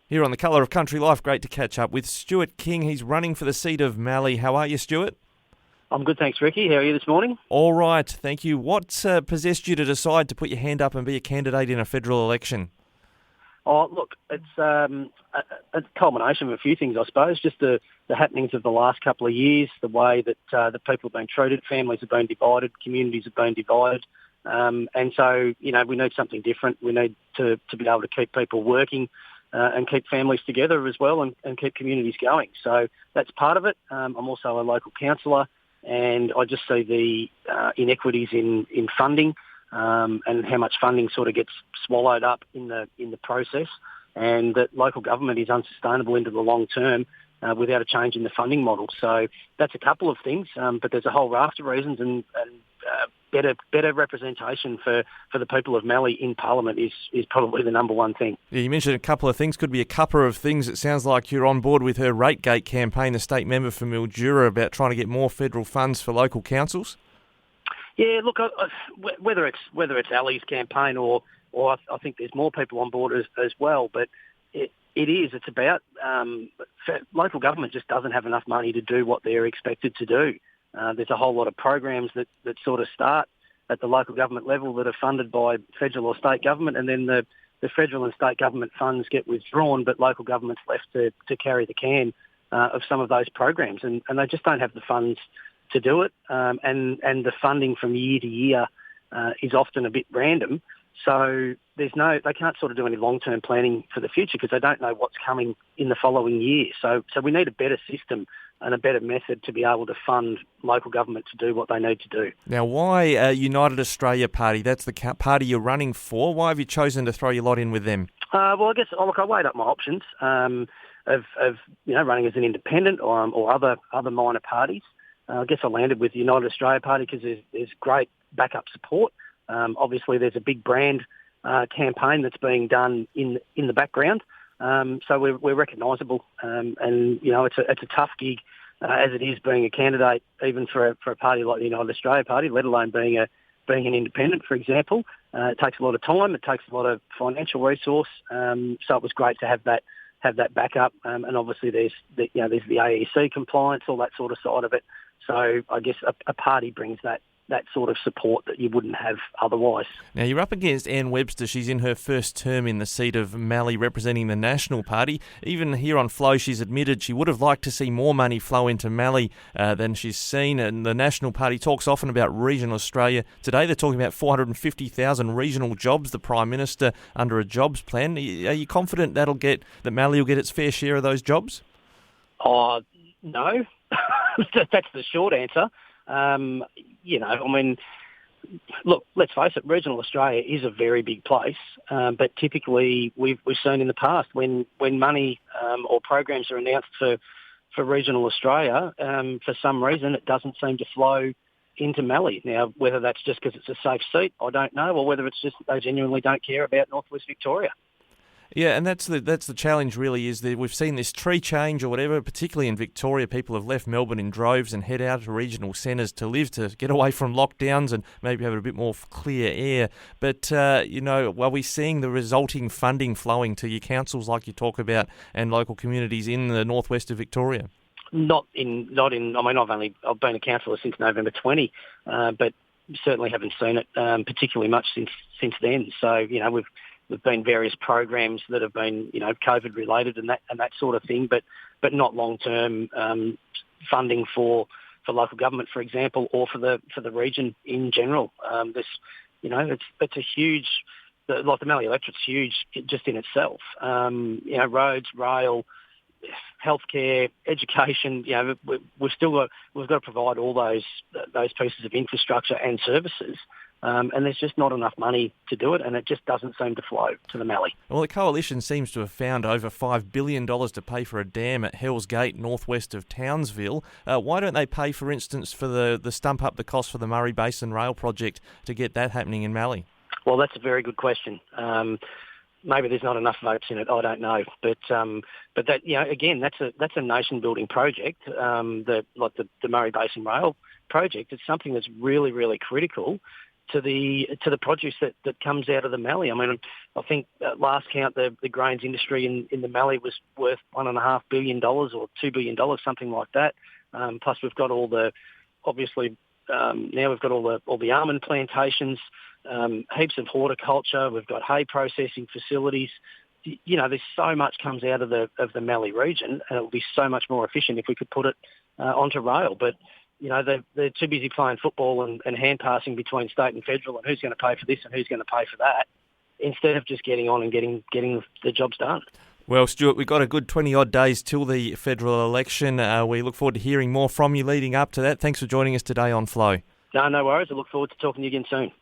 Here on The Colour of Country Life, great to catch up with Stuart King. He's running for the seat of Mallee. How are you, Stuart? I'm good, thanks, Ricky. How are you this morning? All right, thank you. What possessed you to decide to put your hand up and be a candidate in a federal election? Oh, look, it's a culmination of a few things, I suppose. Just the happenings of the last couple of years, the way that the people have been treated, families have been divided, communities have been divided. And so, we need something different. We need to be able to keep people working and keep families together as well and keep communities going. So that's part of it. I'm also a local councillor, and I just see the inequities in funding and how much funding sort of gets swallowed up in the process, and that local government is unsustainable into the long term without a change in the funding model. So that's a couple of things, but there's a whole raft of reasons, and better representation for the people of Mallee in Parliament is probably the number one thing. Yeah, you mentioned a couple of things, could be a couple of things. It sounds like you're on board with her RateGate campaign, the state member for Mildura, about trying to get more federal funds for local councils. Yeah, look, whether it's Ali's campaign or I think there's more people on board as well, but it's about local government just doesn't have enough money to do what they're expected to do. There's a whole lot of programs that sort of start at the local government level that are funded by federal or state government, and then the federal and state government funds get withdrawn, but local government's left to carry the can of some of those programs, and they just don't have the funds to do it, and the funding from year to year is often a bit random. So they can't sort of do any long-term planning for the future because they don't know what's coming in the following year. So we need a better system and a better method to be able to fund local government to do what they need to do. Now, why United Australia Party? That's the party you're running for. Why have you chosen to throw your lot in with them? Well, I guess I weighed up my options of running as an independent or other minor parties. I guess I landed with the United Australia Party because there's great backup support. Obviously, there's a big brand campaign that's being done in the background, so we're recognisable, and it's a tough gig as it is being a candidate, even for a party like the United Australia Party, let alone being an independent, for example. It takes a lot of time, it takes a lot of financial resource, so it was great to have that backup, and obviously there's the AEC compliance, all that sort of side of it. So I guess a party brings that sort of support that you wouldn't have otherwise. Now, you're up against Webster. She's in her first term in the seat of Mallee, representing the National Party. Even here on Flow, she's admitted she would have liked to see more money flow into Mallee than she's seen. And the National Party talks often about regional Australia. Today, they're talking about 450,000 regional jobs, the Prime Minister under a jobs plan. Are you confident that Mallee will get its fair share of those jobs? No. That's the short answer. Look, let's face it, regional Australia is a very big place, but typically we've seen in the past when money or programs are announced for regional Australia, for some reason it doesn't seem to flow into Mallee. Now, whether that's just because it's a safe seat, I don't know, or whether it's just that they genuinely don't care about Northwest Victoria. Yeah, and that's the challenge really, is that we've seen this tree change or whatever, particularly in Victoria. People have left Melbourne in droves and head out to regional centres to live, to get away from lockdowns and maybe have a bit more clear air. But, are we seeing the resulting funding flowing to your councils like you talk about and local communities in the northwest of Victoria? Not in. I've been a councillor since November 20, but certainly haven't seen it particularly much since then. So, There've been various programs that have been, COVID related and that sort of thing, but not long term funding for local government, for example, or for the region in general. It's a huge, like the Mallee electorate's huge just in itself. Roads, rail, healthcare, education. We've got to provide all those pieces of infrastructure and services. And there's just not enough money to do it, and it just doesn't seem to flow to the Mallee. Well, the Coalition seems to have found over $5 billion to pay for a dam at Hell's Gate, northwest of Townsville. Why don't they pay, for instance, for the stump up the cost for the Murray Basin Rail project to get that happening in Mallee? Well, that's a very good question. Maybe there's not enough votes in it. I don't know, but that again, that's a nation building project. The Murray Basin Rail project. It's something that's really, really critical to the produce that comes out of the Mallee. I mean, I think at last count the grains industry in the Mallee was worth $1.5 billion or $2 billion, something like that. Plus we've got all the, obviously now we've got all the almond plantations, heaps of horticulture. We've got hay processing facilities. You know, there's so much comes out of the Mallee region, and it will be so much more efficient if we could put it onto rail. But you know, they're too busy playing football and hand passing between state and federal, and who's going to pay for this and who's going to pay for that, instead of just getting on and getting the jobs done. Well, Stuart, we've got a good 20-odd days till the federal election. We look forward to hearing more from you leading up to that. Thanks for joining us today on Flow. No worries. I look forward to talking to you again soon.